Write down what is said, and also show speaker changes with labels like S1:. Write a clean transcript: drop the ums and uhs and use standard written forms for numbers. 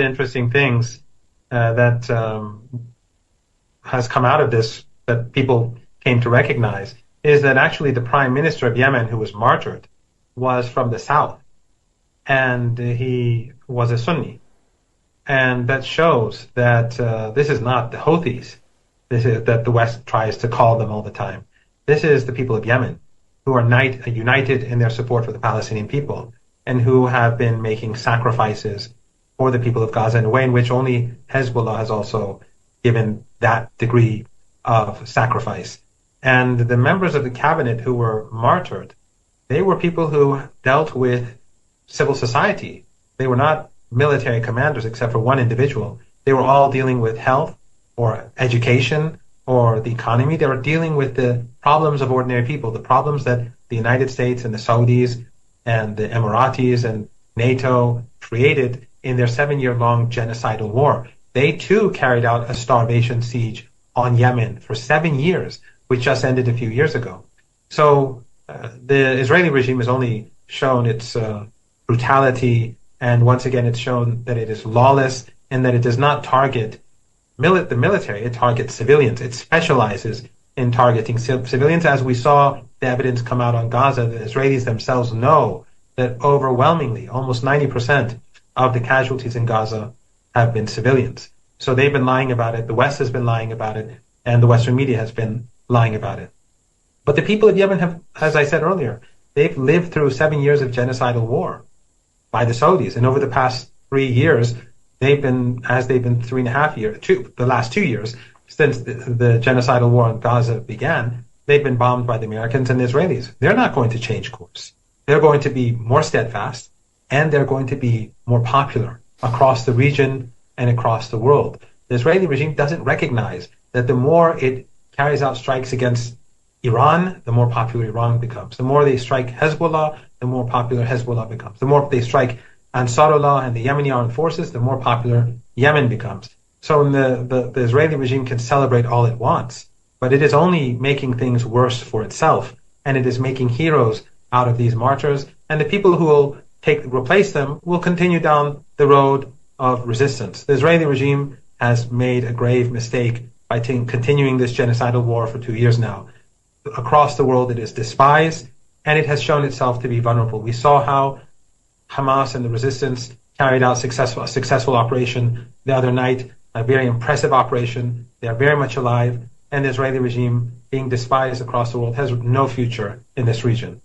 S1: the interesting things that has come out of this that people came to recognize is that actually the prime minister of Yemen, who was martyred, was from the south, and he was a Sunni. And that shows that this is not the Houthis, this is that the West tries to call them all the time. This is the people of Yemen who are united in their support for the Palestinian people and who have been making sacrifices for the people of Gaza in a way in which only Hezbollah has also given that degree of sacrifice. And the members of the cabinet who were martyred, they were people who dealt with civil society. They were not military commanders except for one individual. They were all dealing with health or education or the economy. They were dealing with the problems of ordinary people, the problems that the United States and the Saudis and the Emiratis and NATO created in their 7-year-long genocidal war. They too carried out a starvation siege on Yemen for 7 years, which just ended a few years ago. So the Israeli regime has only shown its brutality, and once again it's shown that it is lawless and that it does not target the military, it targets civilians. It specializes in targeting civilians. As we saw the evidence come out on Gaza, the Israelis themselves know that overwhelmingly, almost 90% of the casualties in Gaza have been civilians. So they've been lying about it, the West has been lying about it, and the Western media has been lying about it. But the people of Yemen have, as I said earlier, they've lived through 7 years of genocidal war by the Saudis. And over the past 3 years, they've been 3.5 years, the last 2 years, since the genocidal war in Gaza began, they've been bombed by the Americans and the Israelis. They're not going to change course. They're going to be more steadfast, and they're going to be more popular across the region and across the world. The Israeli regime doesn't recognize that the more it carries out strikes against Iran, the more popular Iran becomes. The more they strike Hezbollah, the more popular Hezbollah becomes. The more they strike Ansarullah and the Yemeni armed forces, the more popular Yemen becomes. So the Israeli regime can celebrate all it wants, but it is only making things worse for itself, and it is making heroes out of these martyrs, and the people who will replace them will continue down the road of resistance. The Israeli regime has made a grave mistake by continuing this genocidal war for 2 years now. Across the world, it is despised, and it has shown itself to be vulnerable. We saw how Hamas and the resistance carried out a successful operation the other night, a very impressive operation. They are very much alive, and the Israeli regime, being despised across the world, has no future in this region.